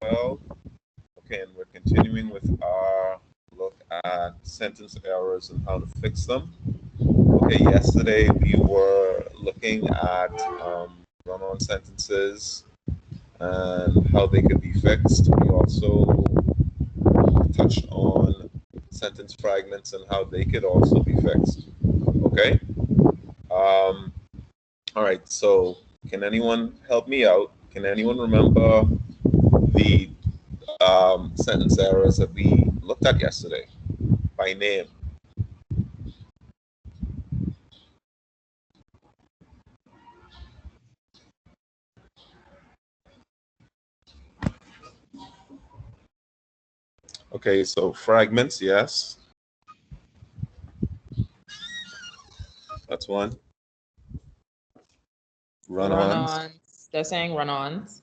Well, okay, and we're continuing with our look at sentence errors and how to fix them. Okay, yesterday we were looking at run-on sentences and how they could be fixed. We also touched on sentence fragments and how they could also be fixed. Okay. Um, all right. So, can anyone help me out? Can anyone remember the sentence errors that we looked at yesterday by name? Okay. So fragments, yes, that's one. Run-ons. Run-ons. They're saying run-ons.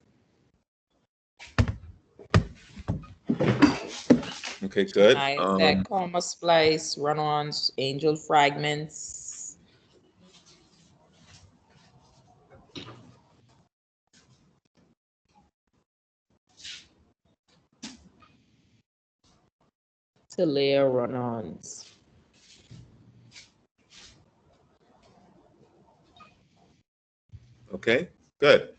Okay, good. I said comma splice, run-ons, angel fragments. To layer run-ons. Okay, good.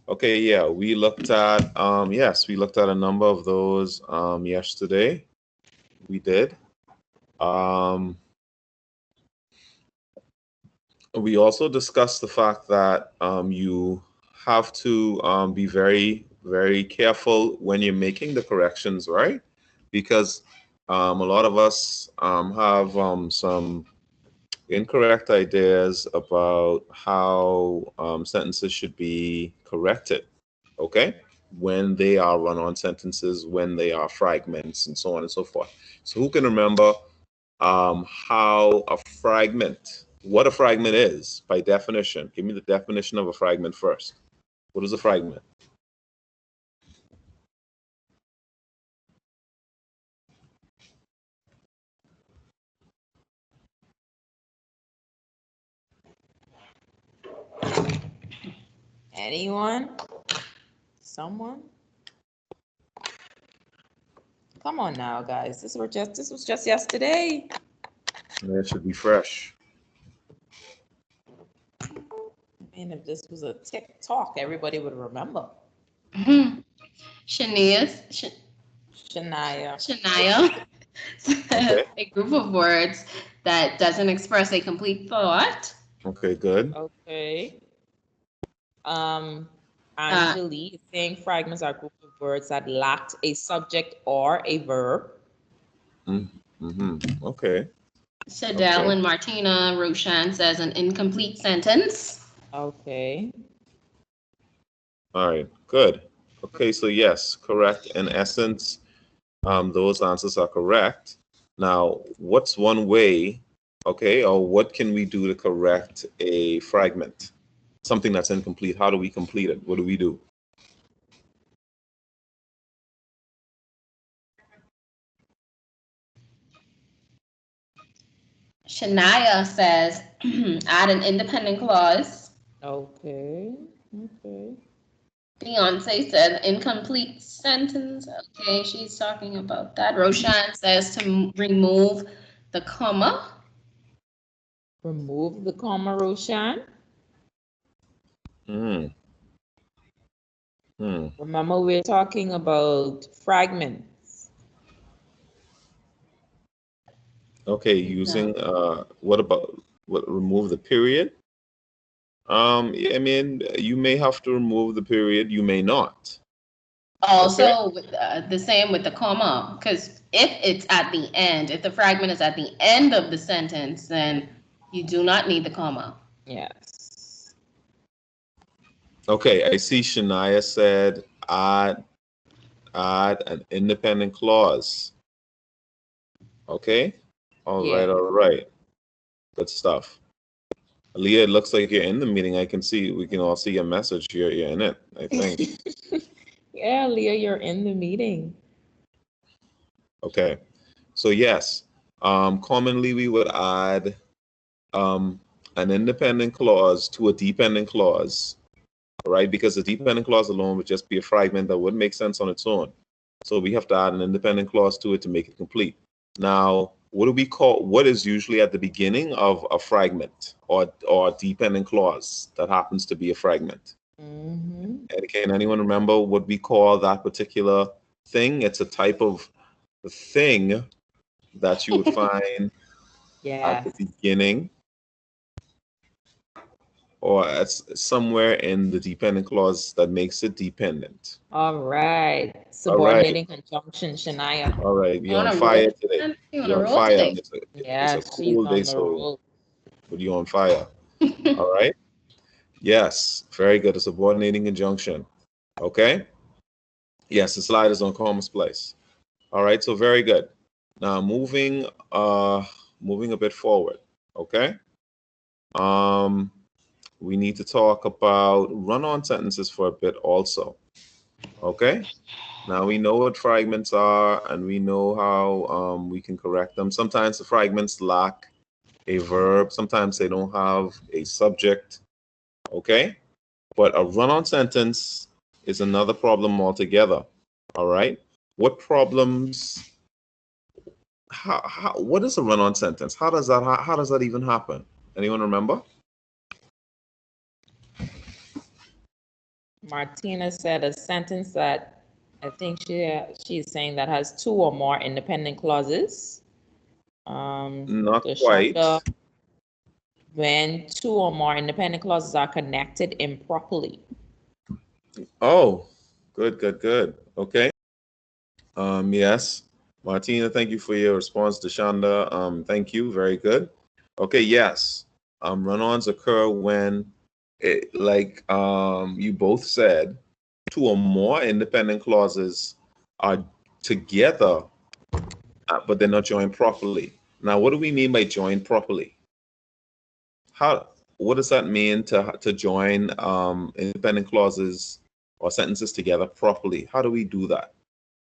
Okay, yeah, we looked at yes, we looked at a number of those yesterday. We did. Um, we also discussed the fact that you have to be very, very careful when you're making the corrections, right? Because a lot of us have some incorrect ideas about how sentences should be corrected, okay? When they are run on sentences, when they are fragments, and so on and so forth. So, who can remember how a fragment, what a fragment is by definition? Give me the definition of a fragment first. What is a fragment? Anyone? Someone? Come on now, guys. This was just yesterday. It should be fresh. I mean, if this was a TikTok, everybody would remember. Shania Shania. says Okay. a group of words that doesn't express a complete thought. Okay, good. Okay. Angeli is saying fragments are a group of words that lacked a subject or a verb. Okay. Shadell and Martina Roshan says an incomplete sentence. Okay. All right, good. Okay, so yes, correct. In essence, those answers are correct. Now, what's one way, okay, or what can we do to correct a fragment? Something that's incomplete. How do we complete it? What do we do? Shania says add an independent clause. Okay. Okay. Beyonce says incomplete sentence. Okay, she's talking about that. Roshan says to remove the comma. Remove the comma, Roshan. Hmm. Remember, we're talking about fragments. Okay, using what about what remove the period? I mean, you may have to remove the period, you may not. Also, with the same with the comma, because if it's at the end, if the fragment is at the end of the sentence, then you do not need the comma. Yes. Okay, I see Shania said add an independent clause. Okay? All right, Yeah. all right. Good stuff. Leah, it looks like you're in the meeting. I can see, we can all see your message. You're in it, I think. Yeah, Leah, you're in the meeting. Okay. So yes, commonly we would add an independent clause to a dependent clause right? Because the dependent clause alone would just be a fragment that wouldn't make sense on its own. So we have to add an independent clause to it to make it complete. Now, what do we call, what is usually at the beginning of a fragment or dependent clause that happens to be a fragment? Mm-hmm. And can anyone remember what we call that particular thing? It's a type of thing that you would find at the Yes. beginning or at somewhere in the dependent clause that makes it dependent. All right. All right. Subordinating conjunction, Shania. All right. You You're on on a roll, fire today. man? You on a You're on roll fire. today? It's a Yes, she's cool day, on the so roll. but you're on fire. All right. Yes. Very good. A subordinating conjunction. Okay. Yes, the slide is on Commas Place. All right. So very good. Now moving a bit forward. Okay. Um, we need to talk about run-on sentences for a bit also. Okay. Now we know what fragments are and we know how we can correct them. Sometimes the fragments lack a verb. Sometimes they don't have a subject. Okay. But a run-on sentence is another problem altogether. All right. What problems? What is a run-on sentence? How does that even happen? Anyone remember? Martina said a sentence that I think she's saying that has two or more independent clauses. Not quite. Deshanda, when two or more independent clauses are connected improperly. Oh, good, good, good. Okay. Yes. Martina, thank you for your response. Deshanda, thank you. Very good. Okay, yes. Run-ons occur when you both said, two or more independent clauses are together, but they're not joined properly. Now, what do we mean by joined properly? What does that mean to join independent clauses or sentences together properly? How do we do that?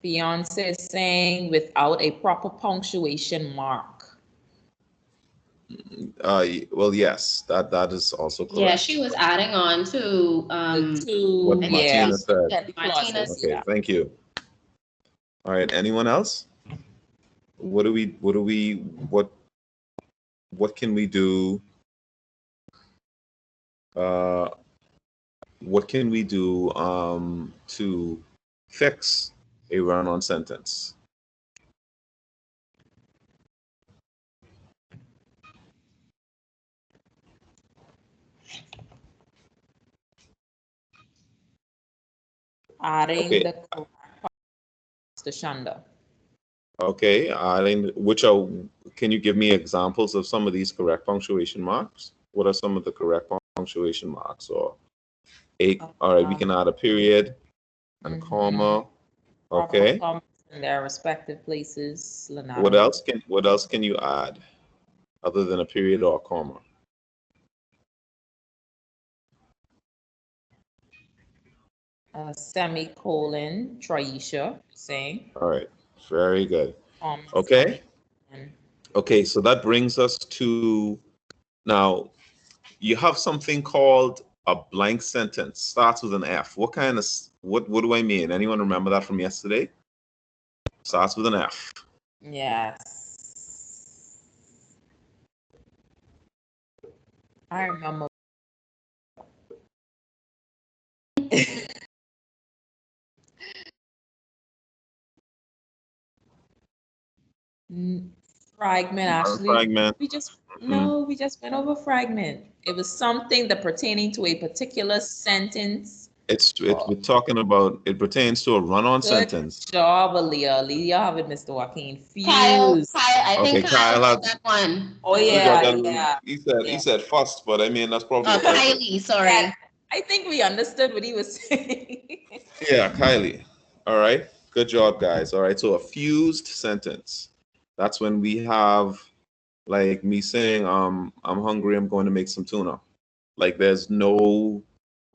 Beyonce is saying without a proper punctuation mark. Well, yes, that is also Yeah, correct. she was adding on to The What two, I think yeah, Martina she's said. the Martina's. clauses, Okay, yeah. thank you. All right, anyone else? What what can we do? Uh, what can we do to fix a run-on sentence? Adding Okay, the correct parts to Shanda. okay, Eileen, can you give me examples of some of these correct punctuation marks? What are some of the correct punctuation marks? Or all right, we can add a period and a comma. Proper Okay. commas in their respective places. What else can you add other than a period or a comma? Semicolon, Traisha saying. All right, very good. Okay. Semicolon. Okay, so that brings us to now you have something called a blank sentence, starts with an F. What do I mean? Anyone remember that from yesterday? Starts with an F. Yes. I remember. Fragment, actually. Fragment. We just, no, we just went over fragment. It was something that pertaining to a particular sentence. We're talking about it pertains to a run-on Good sentence. job, Aaliyah. Aaliyah having Mr. Joaquin Kyle. fused. I think Okay, Kyle Kyle got had that one. Oh, he got yeah, that. yeah, He yeah. said first, but I mean that's probably Oh, a typo. Kylie, sorry. Yeah, I think we understood what he was saying. Yeah, Kylie. All right. Good job, guys. All right. So a fused sentence. That's when we have like me saying, I'm hungry, I'm going to make some tuna. Like there's no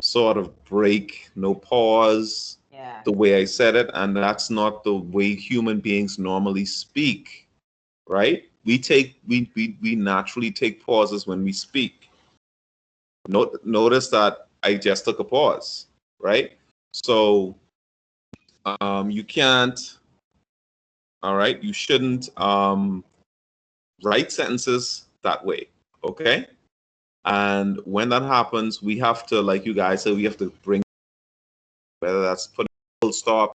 sort of break, no pause, Yeah. the way I said it, and that's not the way human beings normally speak, right? We naturally take pauses when we speak. Notice that I just took a pause, right? So you can't, all right, you shouldn't write sentences that way, okay? And when that happens, we have to, like you guys said, we have to bring, whether that's putting a full stop,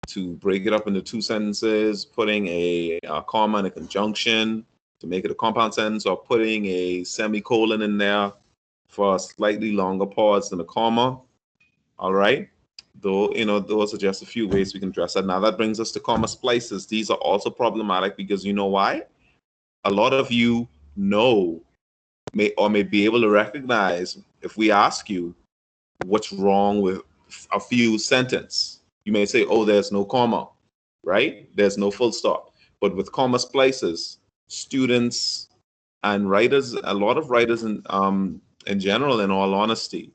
to break it up into two sentences, putting a comma and a conjunction to make it a compound sentence, or putting a semicolon in there for a slightly longer pause than a comma. All right. Though, those are just a few ways we can address that. Now that brings us to comma splices. These are also problematic because you know why? A lot of you know, may be able to recognize if we ask you what's wrong with a few sentences. You may say, oh, there's no comma, right? There's no full stop. But with comma splices, students and writers, a lot of writers in general, in all honesty,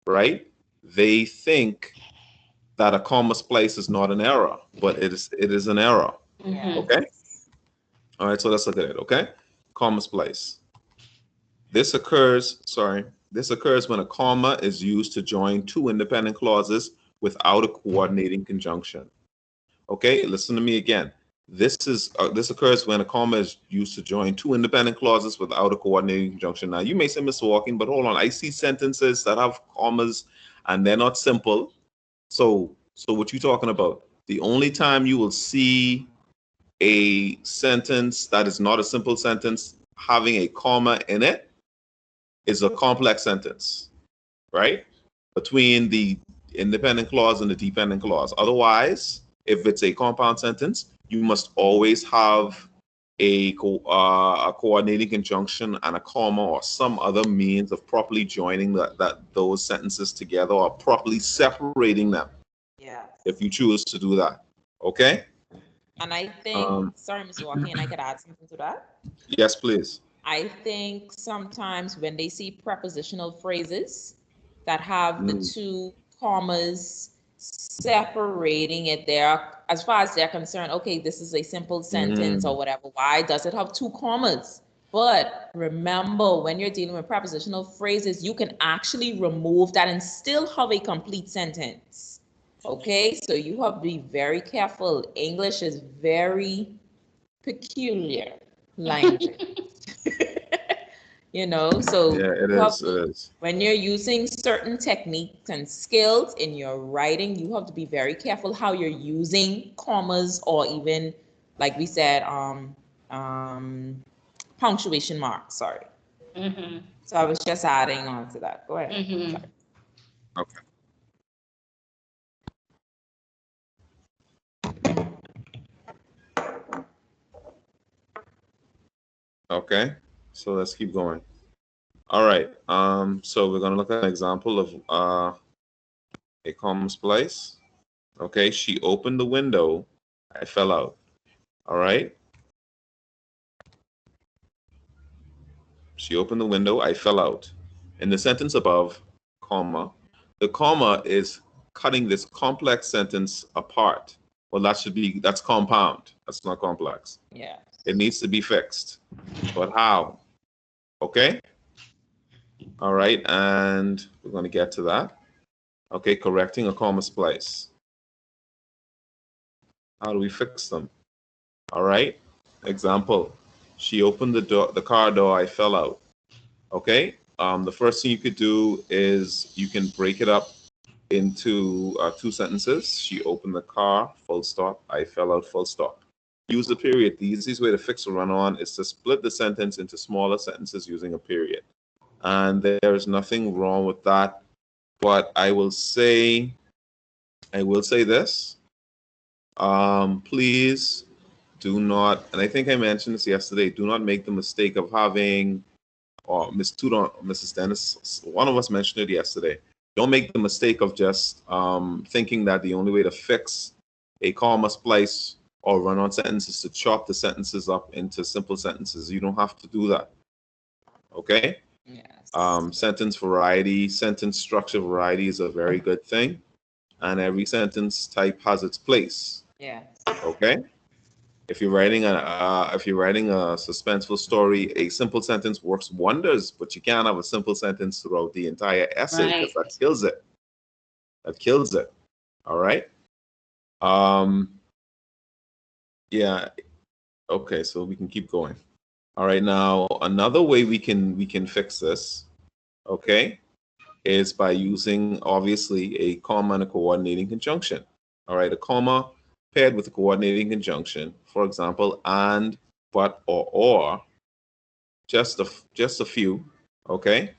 right? They think that a comma splice is not an error, but it is an error. Okay? All right, so let's look at it, okay? Comma splice. This occurs when a comma is used to join two independent clauses without a coordinating conjunction. Okay, listen to me again. This occurs when a comma is used to join two independent clauses without a coordinating conjunction. Now, you may say, Mr. Walking, but hold on. I see sentences that have commas and they're not simple. So what you talking about? The only time you will see a sentence that is not a simple sentence having a comma in it is a complex sentence, right? Between the independent clause and the dependent clause. Otherwise, if it's a compound sentence, you must always have a coordinating conjunction and a comma or some other means of properly joining those sentences together or properly separating them. Yeah. If you choose to do that, okay? And I think, sorry, Mr. Walking, I could add something to that. Yes, please. I think sometimes when they see prepositional phrases that have the two commas separating it there, as far as they're concerned, okay, this is a simple sentence or whatever. Why does it have two commas? But remember, when you're dealing with prepositional phrases, you can actually remove that and still have a complete sentence. Okay, so you have to be very careful. English is very peculiar language. So Yeah, it is. When you're using certain techniques and skills in your writing, you have to be very careful how you're using commas or even, like we said, punctuation marks. Sorry. So I was just adding on to that. Go ahead. Sorry. Okay. Okay, so let's keep going. All right. So we're gonna look at an example of a comma splice. Okay, she opened the window. I fell out. All right. She opened the window. I fell out. In the sentence above, comma, the comma is cutting this complex sentence apart. Well, that's compound. That's not complex. Yeah. It needs to be fixed. But how? Okay. All right, and we're going to get to that. Okay, correcting a comma splice. How do we fix them? All right. Example: she opened the car door. I fell out. Okay. The first thing you could do is you can break it up into two sentences. She opened the car. Full stop. I fell out. Full stop. Use the period. The easiest way to fix a run-on is to split the sentence into smaller sentences using a period. And there is nothing wrong with that. But I will say this. Please do not, and I think I mentioned this yesterday, do not make the mistake of having, or Ms. Tudor, Mrs. Dennis, one of us mentioned it yesterday. Don't make the mistake of just thinking that the only way to fix a comma splice or run-on sentence is to chop the sentences up into simple sentences. You don't have to do that. Okay? Yes. Sentence variety, sentence structure variety is a very good thing. And every sentence type has its place. Yeah. Okay? If you're writing a suspenseful story, a simple sentence works wonders, but you can't have a simple sentence throughout the entire essay because Right. that kills it. That kills it. All right. Um, yeah. Okay. So we can keep going. All right. Now another way we can fix this, okay, is by using obviously a comma and a coordinating conjunction. All right. A comma paired with a coordinating conjunction. For example, and, but, or. Just a few. Okay.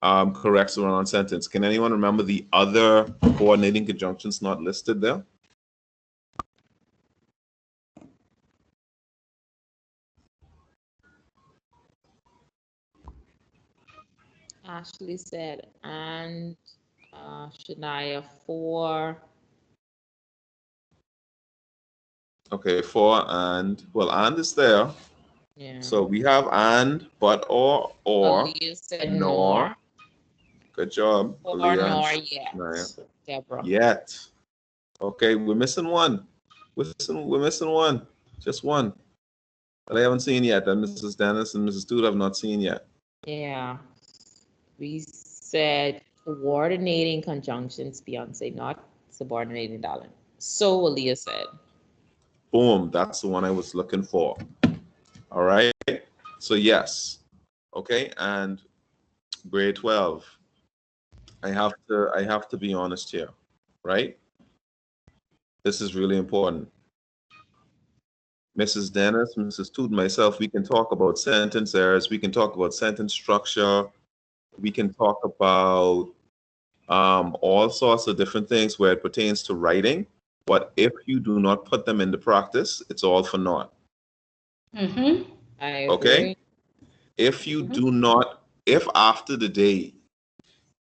Corrects the run-on sentence. Can anyone remember the other coordinating conjunctions not listed there? Ashley said, and Shania for. Okay, for and. Well, and is there. Yeah. So we have and, but, or, Aaliyah said nor. nor. Good job, For Aaliyah and nor Shania. yet. Deborah. Yet. Okay, we're missing one. We're missing one. Just one. That I haven't seen yet. That Mrs. Dennis and Mrs. Toot have not seen yet. Yeah. We said coordinating conjunctions, Beyonce, not subordinating, darling. So Aaliyah said. Boom. That's the one I was looking for. All right. So yes. Okay. And grade 12. I have to be honest here, right? This is really important. Mrs. Dennis, Mrs. Toot, myself, we can talk about sentence errors, we can talk about sentence structure, we can talk about all sorts of different things where it pertains to writing. But if you do not put them into practice, it's all for naught. Mm-hmm. I Okay? agree. If you Mm-hmm. do not, if after the day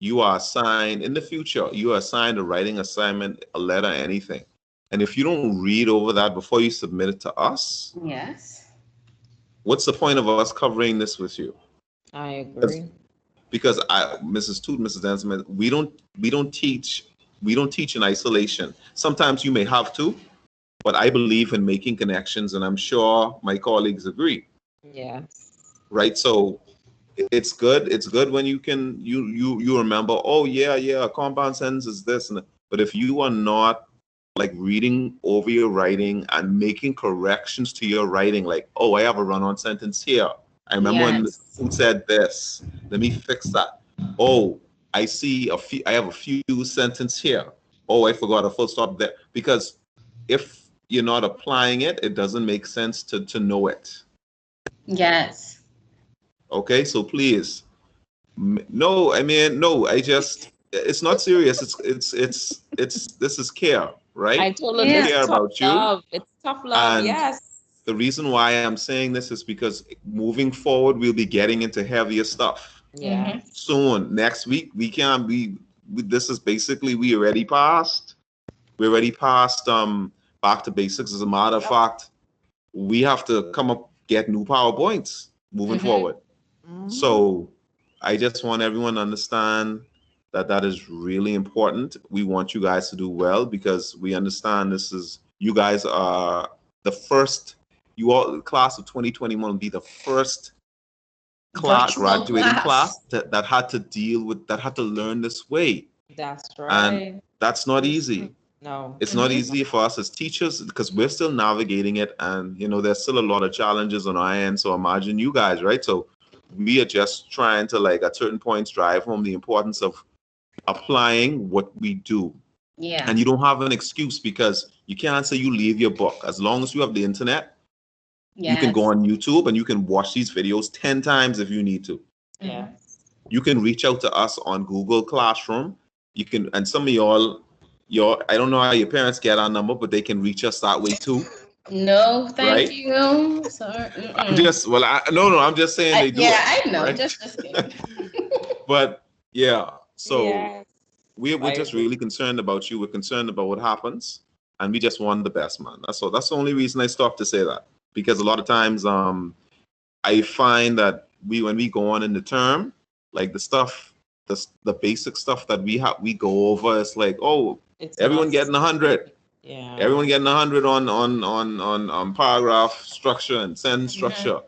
you are assigned in the future, you are assigned a writing assignment, a letter, anything. And if you don't read over that before you submit it to us, Yes. what's the point of us covering this with you? I Because agree. Mrs. Toot, Mrs. Danson, we don't teach in isolation. Sometimes you may have to, but I believe in making connections, and I'm sure my colleagues agree. Yes. Right? So it's good. It's good when you remember. Oh yeah. A compound sentence is this, but if you are not like reading over your writing and making corrections to your writing, like, oh, I have a run-on sentence here. I remember when Mr. Yes. Food said this. Let me fix that. Oh, I see a few. I have a few sentence here. Oh, I forgot a full stop there. Because if you're not applying it, it doesn't make sense to know it. Yes. Okay, so please. No, I mean, no, it's not serious. This is care, I right? told We them Yeah. it's care tough about you. love. It's tough love. And Yes. the reason why I'm saying this is because moving forward, we'll be getting into heavier stuff Mm-hmm. Yes. soon. Next week, we can't be, this is basically, we already passed back to basics. As a matter of fact, we have to come up, get new PowerPoints moving Mm-hmm. forward. Mhm. So I just want everyone to understand that that is really important. We want you guys to do well because we understand you guys are the first, you all, class of 2021 will be the first Virtual graduating class class. that had to deal with, that had to learn this way. That's And right. that's not Mhm. easy. No. It's not Mm-hmm. easy for us as teachers because we're still navigating it, and there's still a lot of challenges on our end. So imagine you guys, right? So we are just trying to, like, at certain points, drive home the importance of applying what we do. Yeah. And you don't have an excuse because you can't say you leave your book. As long as you have the internet, you can go Yes. on YouTube and you can watch these videos 10 times if you need to. Mm-hmm. Yes. You can reach out to us on Google Classroom. You can, and some of your I don't know how your parents get our number, but they can reach us that way too, No, thank right? you. Sorry. I'm Mm-mm. just well, no, I'm just saying they do Yeah, it, I know. right? Just kidding. But yeah, so Yes. we're I just agree. really concerned about you. We're concerned about what happens, and we just want the best, man. That's all. That's the only reason I stopped to say that, because a lot of times, I find that when we go on in the term, like the basic stuff that we go over, it's like, oh, It's everyone not. getting 100. Yeah. Everyone getting 100 on paragraph structure and sentence structure.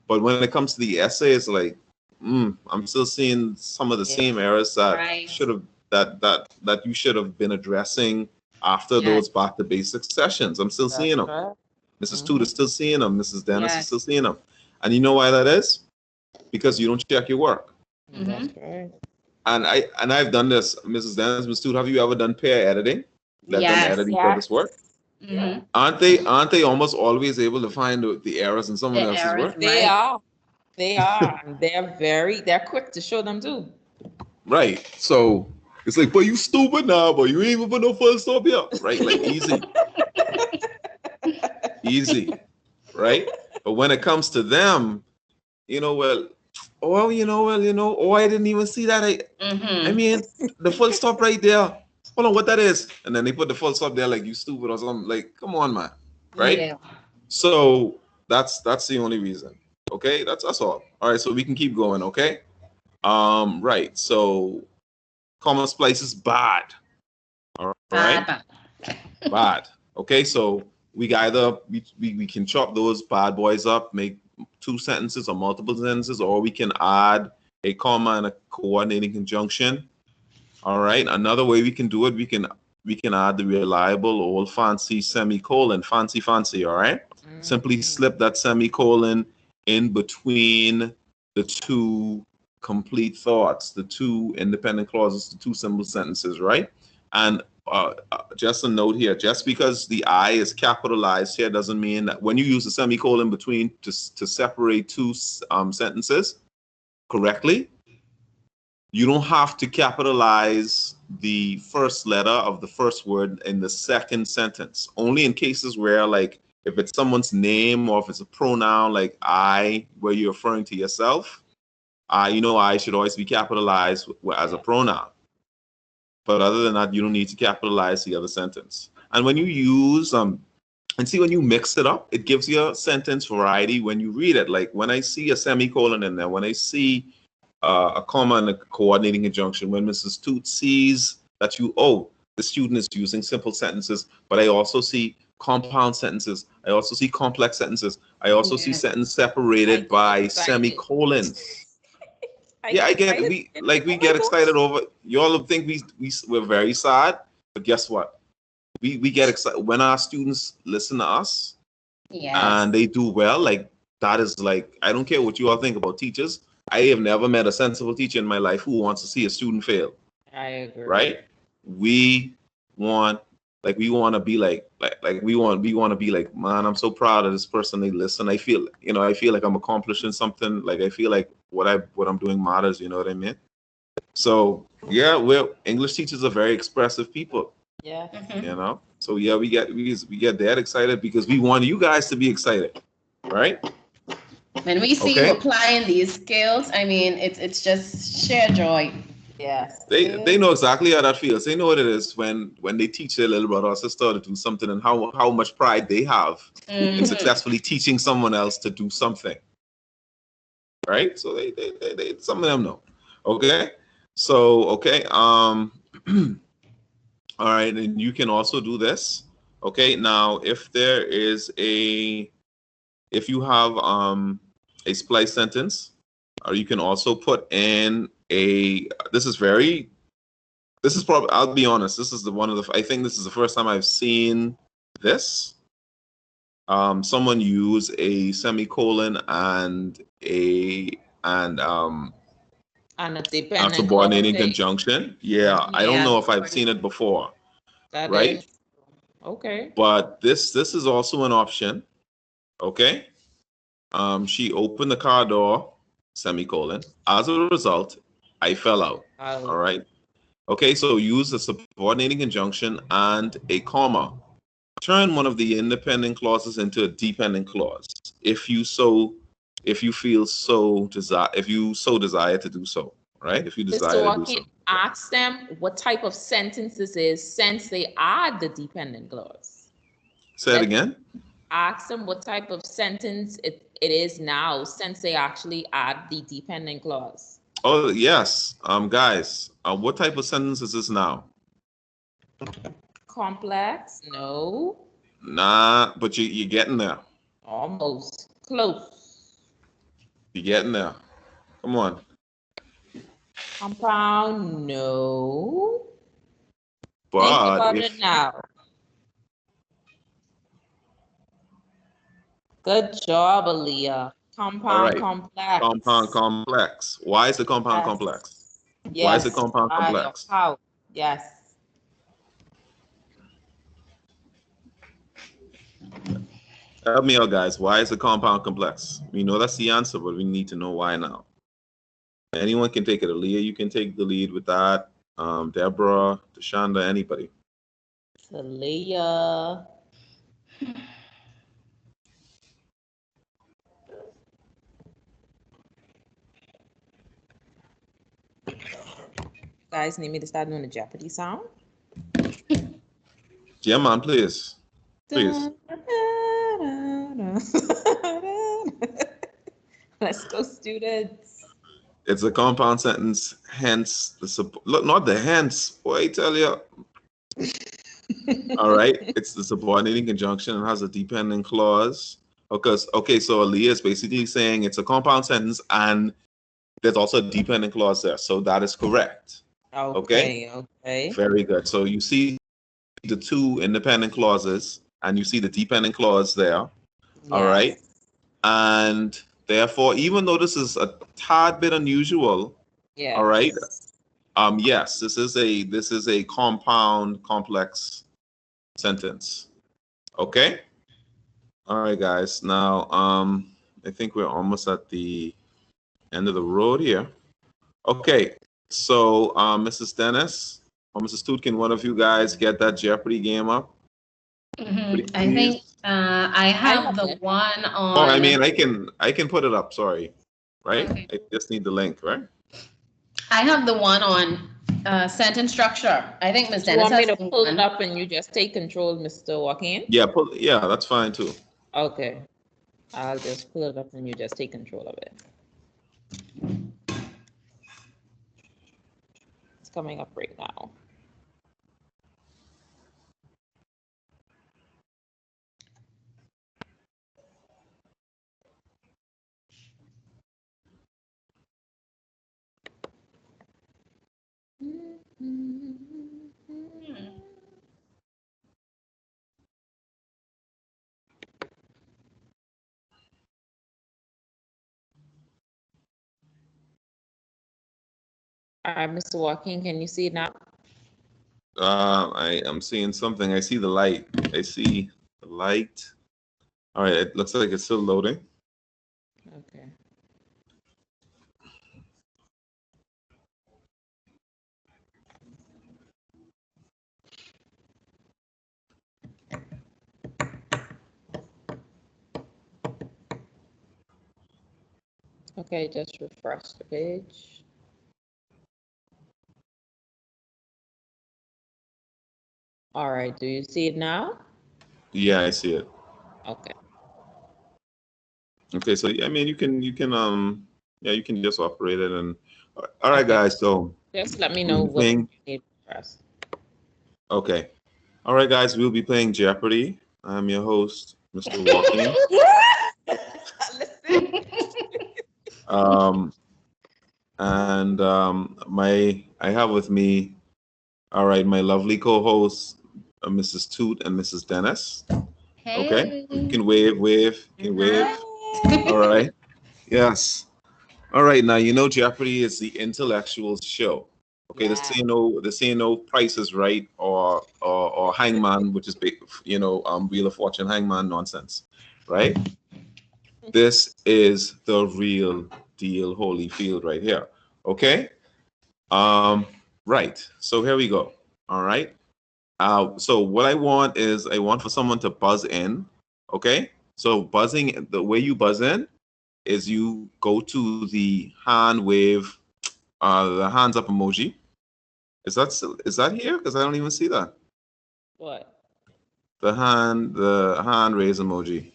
But when it comes to the essay, it's like, I'm still seeing some of the same errors that should have that you should have been addressing after those back to basics sessions. I'm still seeing them. Right. Mrs. Toot is still seeing them. Mrs. Dennis is still seeing them. And you know why that is? Because you don't check your work. That's right. And I've done this, Mrs. Dennis, Mrs. Toot. Have you ever done pair editing? Let them edit each other's work. Aren't they almost always able to find the errors in someone else's work? They are. And they're quick to show them too. Right. So it's like, but you stupid now, but you ain't even put no full stop here. Right? Like easy. Easy. Right? But when it comes to them, I didn't even see that. I mean, the full stop right there. Hold on, what that is? And then they put the full stop there like you stupid or something. Like, come on, man. Right? Yeah. So that's the only reason. Okay, that's all. All right, so we can keep going, okay? Right. So comma splice is bad. All right. Bad. Okay, so we can chop those bad boys up, make 2 sentences or multiple sentences, or we can add a comma and a coordinating conjunction. All right. Another way we can do it, we can add the reliable old fancy semicolon, fancy. All right. Simply slip that semicolon in between the 2 complete thoughts, the 2 independent clauses, the 2 simple sentences, right? And just a note here, just because the I is capitalized here doesn't mean that when you use a semicolon between to separate 2 sentences correctly, you don't have to capitalize the first letter of the first word in the second sentence. Only in cases where, like, if it's someone's name or if it's a pronoun like I, where you're referring to yourself, I should always be capitalized as a pronoun. But other than that, you don't need to capitalize the other sentence. And when you use when you mix it up, it gives you a sentence variety when you read it. Like when I see a semicolon in there, when I see a comma and a coordinating conjunction, when Mrs. Toot sees that the student is using simple sentences, but I also see compound sentences. I also see complex sentences. I also see sentences separated by semicolons. I get excited over. Y'all think we're very sad, but guess what? We get excited when our students listen to us, and they do well. Like that is like, I don't care what you all think about teachers. I have never met a sensible teacher in my life who wants to see a student fail. I agree. Right? We want to be like, man, I'm so proud of this person. They listen. I feel like I'm accomplishing something. Like I feel like what I'm doing matters. You know what I mean? So yeah, English teachers are very expressive people. Yeah. So yeah, we get that excited because we want you guys to be excited, right? When we see you applying these skills, I mean, it's just sheer joy. Yes. They know exactly how that feels. They know what it is when they teach their little brother or sister to do something, and how much pride they have in successfully teaching someone else to do something. Right? So they some of them know. Okay? So all right, and you can also do this. Okay, now if you have a splice sentence, or you can also put in this is probably, I'll be honest, I think this is the first time I've seen this. Someone use a semicolon and a subordinating conjunction. Yeah, I don't know if I've seen it before. Right? Okay. But this is also an option. Okay. She opened the car door, semicolon. As a result, I fell out. All right. Okay, so use a subordinating conjunction and a comma. Turn one of the independent clauses into a dependent clause if you so desire to do so. Right? If you desire to do so. Ask them what type of sentence this is since they add the dependent clause. Say it again. Ask them what type of sentence it is now since they actually add the dependent clause. Oh yes, guys, what type of sentence is this now? complex? No. Nah, but you're getting there. Almost. Close. You're getting there. Come on. Compound? No. Think But about if it now. Good job, Aaliyah. all Compound right, complex. compound complex. Why is the compound Yes. complex? Why is the Yes. compound Why or complex? how? Yes. Help me out, guys. Why is the compound complex? We know that's the answer, but we need to know why now. Anyone can take it. Aaliyah, you can take the lead with that. Deborah, Deshanda, anybody. Aaliyah. Guys, need me to start doing the Jeopardy sound? Yeah, man, please. Please. Let's go, students. It's a compound sentence, hence look, not the hence. Boy, I tell you. All right, it's the subordinating conjunction and has a dependent clause. Okay, so Aaliyah is basically saying it's a compound sentence and there's also a dependent clause there. So that is correct. Okay. Very good. So you see the two independent clauses and you see the dependent clause there. Yes. All right. And therefore, even though this is a tad bit unusual, Yes. all right. Yes, this is a compound complex sentence. Okay. All right, guys. Now, I think we're almost at the end of the road here. Okay. So, Mrs. Dennis or Mrs. Toot, can one of you guys get that Jeopardy game up? I think I have the one on. Oh, I mean, I can put it up. Sorry, right? Okay. I just need the link, right? I have the one on sentence structure. I think Ms. You Dennis want me has to pull it up and you just take control, Mr. Joaquin? Yeah, that's fine too. Okay. I'll just pull it up and you just take control of it. It's coming up right now. All right, Mr. Joaquin, can you see it now? I am seeing something. I see the light. I see the light. All right, it looks like it's still loading. Okay. Okay, just refresh the page. All right, do you see it now? Yeah, I see it. Okay. Okay, so I mean, you can you can just operate it and all right, Okay. guys. So just let me know what you need to press. Okay. All right, guys, we'll be playing Jeopardy. I'm your host, Mr. Joaquin. And I have with me, all right, my lovely co-hosts, Mrs. Toot and Mrs. Dennis. Hey. Okay, you can wave, you can wave. All right. Yes. All right. Now you know Jeopardy is the intellectual show. Okay, this ain't no Price is Right or Hangman, which is Wheel of Fortune Hangman nonsense, right? This is the real deal, Holyfield, right here. Okay. Right. So here we go. All right. So what I want for someone to buzz in. Okay. So buzzing, the way you buzz in is you go to the hand wave, the hands up emoji. Is that here? Because I don't even see that. What? The hand raise emoji.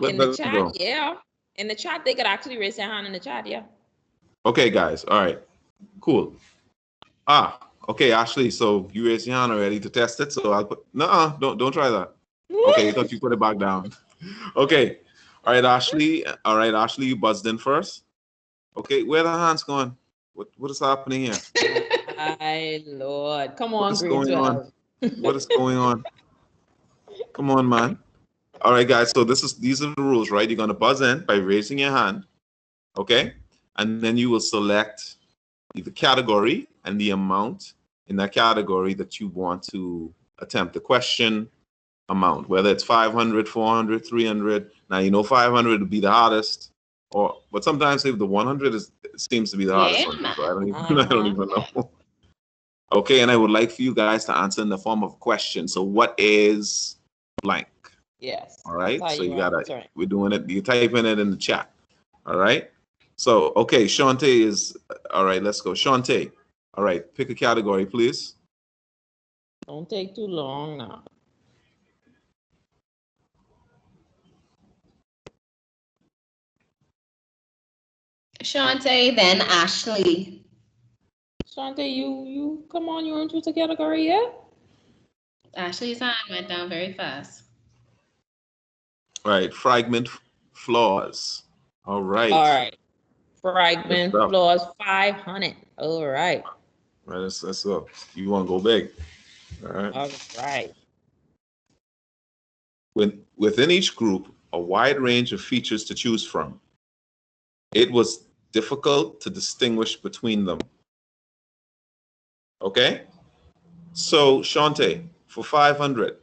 In the chat, yeah. In the chat, they could actually raise their hand in the chat, yeah. Okay, guys. All right. Cool. Okay, Ashley, so you raised your hand already to test it, so I'll put, don't try that. Okay, I thought you put it back down. Okay, all right, Ashley, you buzzed in first. Okay, where the hands going? What is happening here? My Lord. Come What on, is grade going on? 12. What is going on? Come on, man. All right, guys, so these are the rules, right? You're gonna buzz in by raising your hand, okay? And then you will select the category and the amount in that category that you want to attempt the question amount, whether it's 500, 400, 300. Now, you know 500 would be the hardest, but sometimes if the 100 seems to be the hardest Yeah, one. man. So I don't even know. Okay, and I would like for you guys to answer in the form of a question. So what is blank? Yes. All right. That's how So you answer it. we're doing it. You typing it in the chat. All right. So, okay, Shante is, all right, let's go. Shante, all right, pick a category, please. Don't take too long now. Shante, then Ashley. Shante, you come on, you into the category yet? Ashley's hand went down very fast. All right, fragment flaws. All right. All right. Good Fragment stuff. flaws 500. All right. All right, let's go. You want to go big. All right. All right. Within each group, a wide range of features to choose from. It was difficult to distinguish between them. Okay? So, Shante, for 500,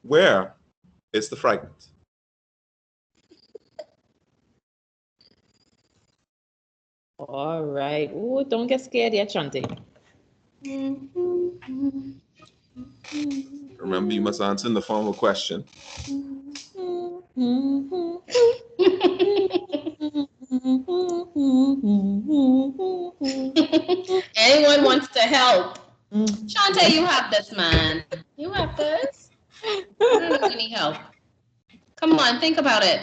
where is the fragment? All right. Ooh, don't get scared yet, Shante. Remember, you must answer in the form of a question. Anyone wants to help? Shante, you have this, man. You have this. I don't need any help. Come on, think about it.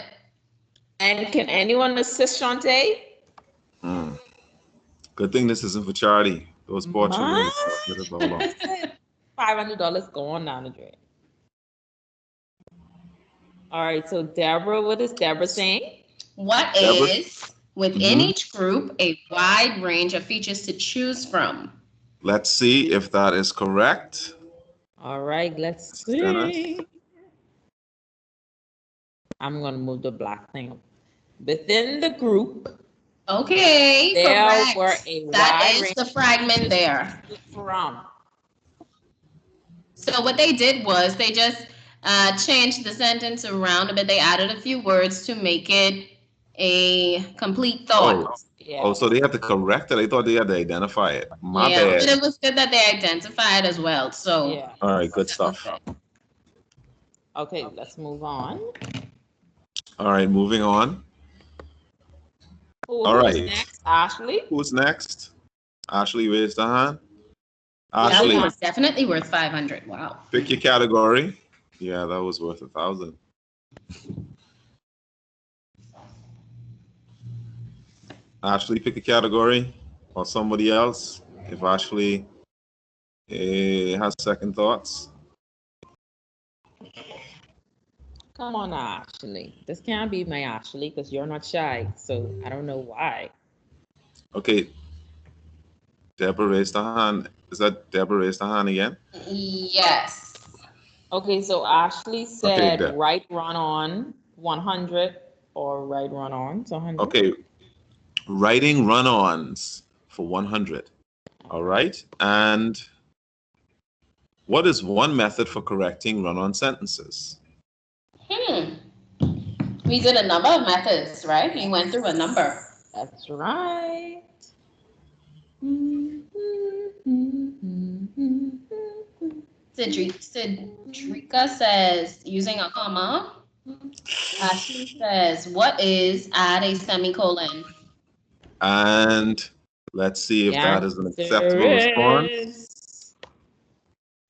And can anyone assist Shante? Good thing this isn't for charity. Those poor children. $500 going down the drain. All right, so Deborah, what is Deborah saying? What Deborah? is, within each group, a wide range of features to choose from? Let's see if that is correct. All right, let's see. Dennis? I'm going to move the black thing up. Within the group, Okay, there correct. were a That wide is range the fragment there. from. So what they did was they just changed the sentence around a bit. They added a few words to make it a complete thought. Oh, so they have to correct it? I thought they had to identify it. My Yeah, bad. but it was good that they identified as well. So Yeah. All right, good stuff. Okay, let's move on. All right, moving on. Who's All right. next? Ashley? Who's next? Ashley raised her hand. that Ashley, was definitely worth 500. Wow. pick your category. Yeah, that was worth 1,000. Ashley, pick a category, or somebody else. If Ashley has second thoughts. Come on, Ashley. This can't be my Ashley because you're not shy. So I don't know why. Okay. Deborah raised her hand. Is that Deborah raised her hand again? Yes. Okay, so Ashley Okay, said right run on 100 or right run on 100. Okay. Writing run-ons for 100. All right. And what is one method for correcting run-on sentences? We did a number of methods, right? We went through a number. That's right. Cedrica says using a comma. Ashley says, what is add a semicolon? And let's see if that is an acceptable response.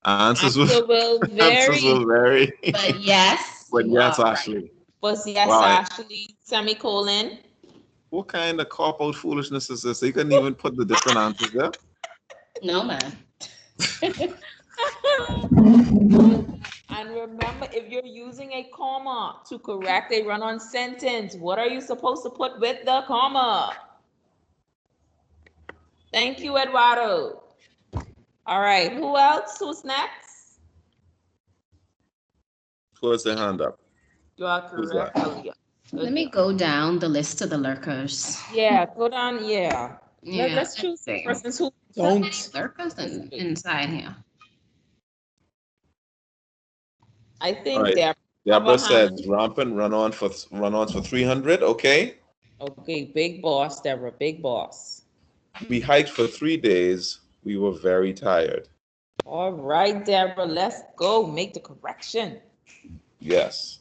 Answers will vary. But yes. But yes, right. Ashley. But yes, Wow. Ashley, semicolon. What kind of cop-out foolishness is this? You couldn't even put the different answers there? No, man. And remember, if you're using a comma to correct a run-on sentence, what are you supposed to put with the comma? Thank you, Eduardo. All right, who else? Who's next? Who has their hand up? You are Who's correct, that? Aaliyah. Let me go down the list of the lurkers. Yeah, go down. Yeah. Yeah, Let's choose see. persons who So many don't. lurkers inside here. I All think right. they're Deborah said hand. rampant run-ons for 300. Okay. Okay, big boss, Deborah, big boss. We hiked for 3 days. We were very tired. All right, Deborah, let's go make the correction. Yes.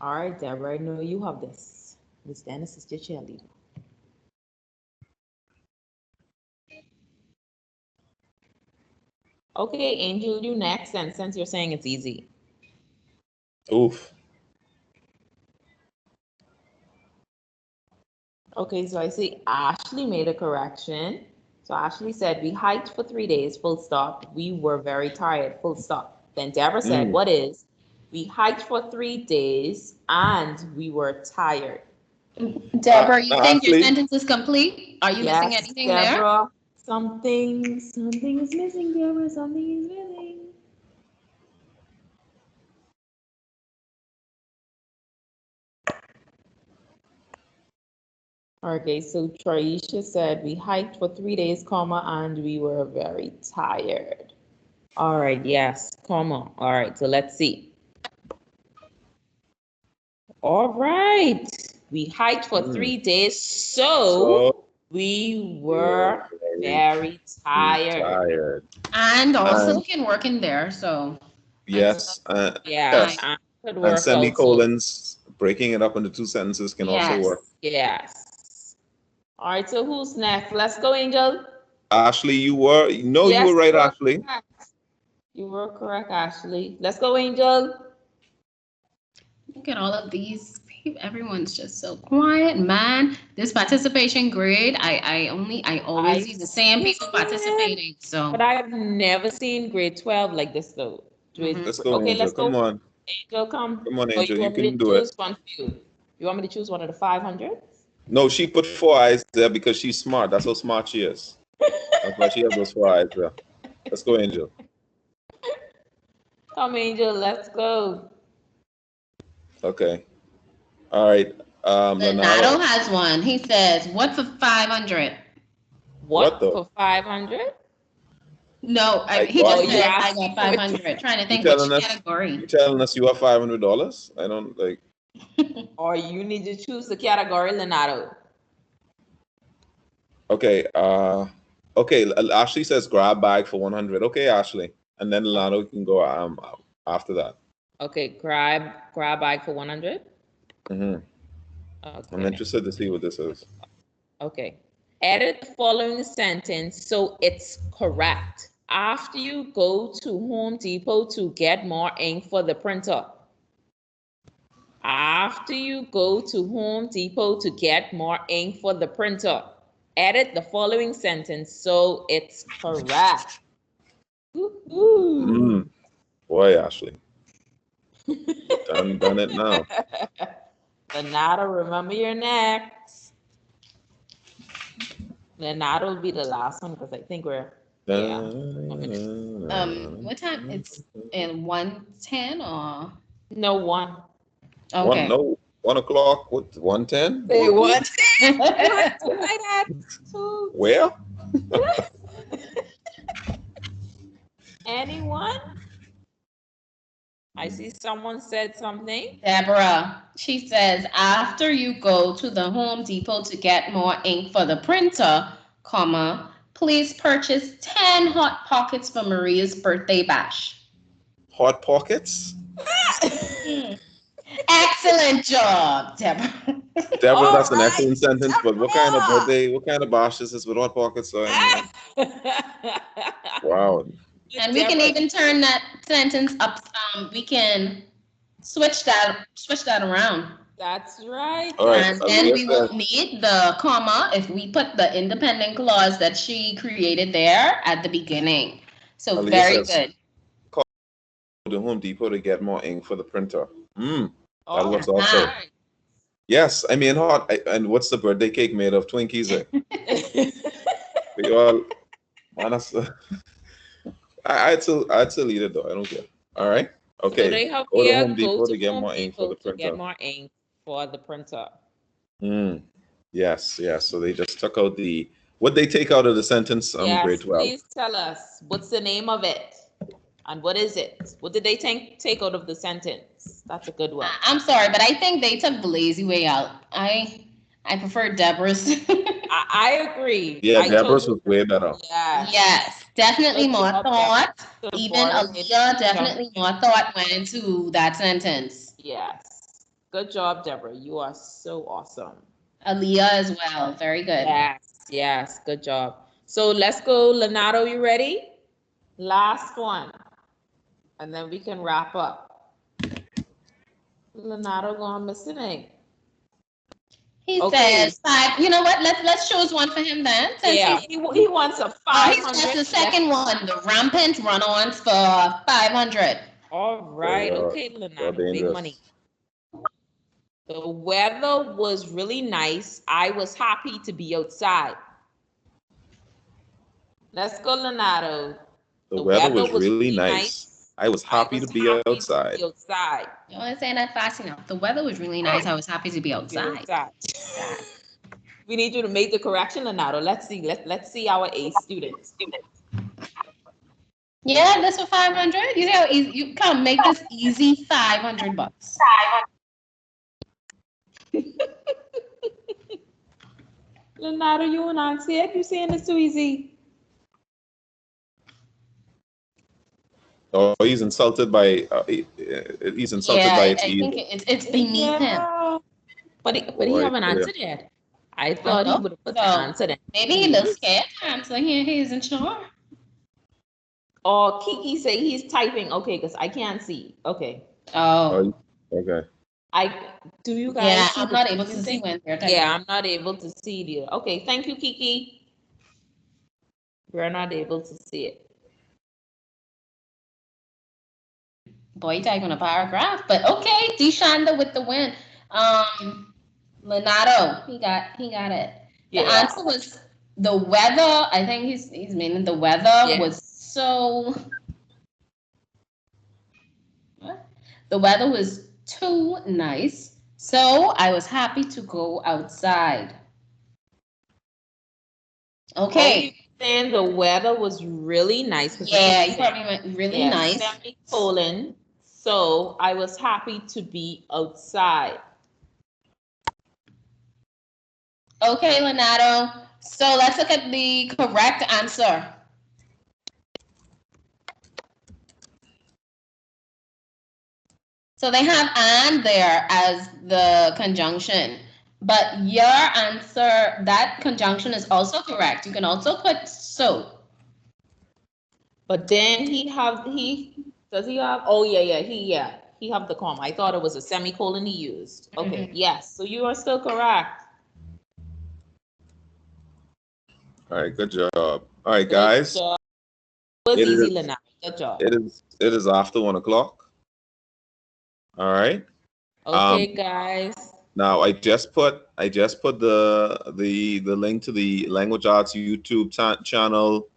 All right, Deborah, I know you have this. Miss Dennis is your cheerleader. Okay, Angel, you next, and since you're saying it's easy. Oof. Okay, so I see Ashley made a correction. So Ashley said, we hiked for 3 days, full stop. We were very tired, full stop. Then Deborah said, what is? We hiked for 3 days and we were tired. Deborah, you think your Ashley? sentence is complete? Are you missing Yes, anything Deborah, something is missing, Deborah, something is missing. Okay, so Traisha said, we hiked for 3 days, comma, and we were very tired. All right, yes, comma. All right, so let's see. All right, we hiked for 3 days, so we were very tired. there? And also can work in there, so. Yes. Yeah, Yes. and could And work also. semicolons, breaking it up into 2 sentences can also Yes. work. Yes. All right, so who's next? Let's go, Angel. Ashley, you were Yes, right, you were Ashley. correct. You were correct, Ashley. Let's go, Angel. Look at all of these people. Everyone's just so quiet, man. This participation grade, I always see the same people participating. So But I've never seen grade 12 like this, though. Let's go, Okay, Angel. let's go. Come on. Angel, come. Come on, Or you Angel. You want me can to do it. choose one for you? You want me to choose one of the 500? No, she put 4 eyes there because she's smart. That's how smart she is. That's why she has those 4 eyes there. Let's go, Angel. Come, Angel, let's go. Okay. All right. Leonardo has one. He says, "What for 500?" What the? for 500? No, he got just you. said I got 500. Trying to think which category. You telling us you have $500? I don't like. Or you need to choose the category, Leonardo. Okay. Okay. Ashley says grab bag for 100. Okay, Ashley, and then Lano can go after that. Okay, grab bag for 100. Okay. I'm interested to see what this is. Okay. Edit the following sentence so it's correct. After you go to Home Depot to get more ink for the printer. After you go to Home Depot to get more ink for the printer. Edit the following sentence so it's correct. Boy, Ashley. done it now. Leonardo, remember you're next. Leonardo will be the last one because I think we're what time? It's in 1:10 or no 1. okay. 1 o'clock. What 1:10? Say what? Where? Anyone? I see someone said something. Deborah, she says, after you go to the Home Depot to get more ink for the printer, comma, please purchase 10 Hot Pockets for Maria's birthday bash. Hot Pockets? Excellent job, Deborah. Deborah, that's an excellent sentence, but what kind of birthday, what kind of bash is this with Hot Pockets? Wow. And we can even turn that sentence up. We can switch that around. That's right. All right. And then Aaliyah we says, won't need the comma if we put the independent clause that she created there at the beginning. So Aaliyah very says, good. call the Home Depot to get more ink for the printer. That All works also. Uh-huh. right. Yes, I mean, and what's the birthday cake made of? Twinkies. We all, honestly, I'd still eat it though. I don't care. All right. So Okay. they have Go to here, Home go Depot to to get Home more ink for Depot the to get printer. more ink for the printer. Yes, yes. So they just took out what they take out of the sentence, grade Yes, 12. please tell us what's the name of it and what is it? What did they take out of the sentence? That's a good one. I'm sorry, but I think they took the lazy way out. I prefer Deborah's. I agree. Yeah, I Deborah's totally was way better. yes. Yes, definitely Good more job, Deborah. thought. Could have Even brought it in Aaliyah, definitely conjunction. more thought went into that sentence. Yes. Good job, Deborah. You are so awesome. Aaliyah as well. Very good. Yes, yes, good job. So let's go, Leonardo, you ready? Last one, and then we can wrap up. Leonardo gone missing. He Okay. says five. You know what? Let's choose one for him then. Since Yeah, he wants a he says 500. the second one, the rampant run-ons for 500. All So right, okay, you're Leonardo, big money. dangerous. The weather was really nice. I was happy to be outside. Let's go, Leonardo. The weather was really nice. I was I happy was to be happy to outside. be outside. You want to say that fast enough? The weather was really nice. I was happy to be Be outside. outside. We need you to make the correction, Leonardo. Let's see. Let's see our A students. Yeah, that's for 500. You see how easy you can make this easy $500. Leonardo, you and I said you saying it's too easy. Oh, he's insulted by he's insulted by Yeah, it's I think easy. it's beneath him. Yeah, but he Boy, haven't yeah. answered yet. I thought he would have put the So answer then. maybe he looks scared to answer. He isn't sure. Or Kiki say he's typing. Okay, because I can't see. Okay. Oh. Okay. Do you guys Yeah, see I'm the not able to see music? when they're typing. Yeah, I'm not able to see it. Okay, thank you, Kiki. We're not able to see it. Boy, typing a paragraph, but okay, Deshonda with the win. Leonardo, he got it. The Yeah. answer was the weather. I think he's meaning the weather was so. The weather was too nice, so I was happy to go outside. Okay. Saying the weather was really nice. Yeah, you probably meant really nice. Semicolon. So I was happy to be outside. Okay, Leonardo. So let's look at the correct answer. So they have "and" there as the conjunction. But your answer, that conjunction is also correct. You can also put "so." But then he have oh yeah, he have the comma. I thought it was a semicolon he used. Okay, yes. So you are still correct. All right, good job. All right, guys. It was easy, Lena. Good job. It is after 1 o'clock. All right. Okay, guys. Now I just put the link to the Language Arts YouTube channel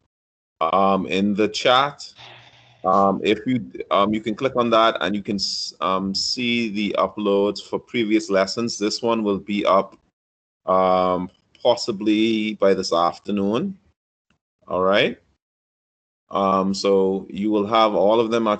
in the chat. If you can click on that and you can see the uploads for previous lessons. This one will be up possibly by this afternoon. All right. So you will have all of them at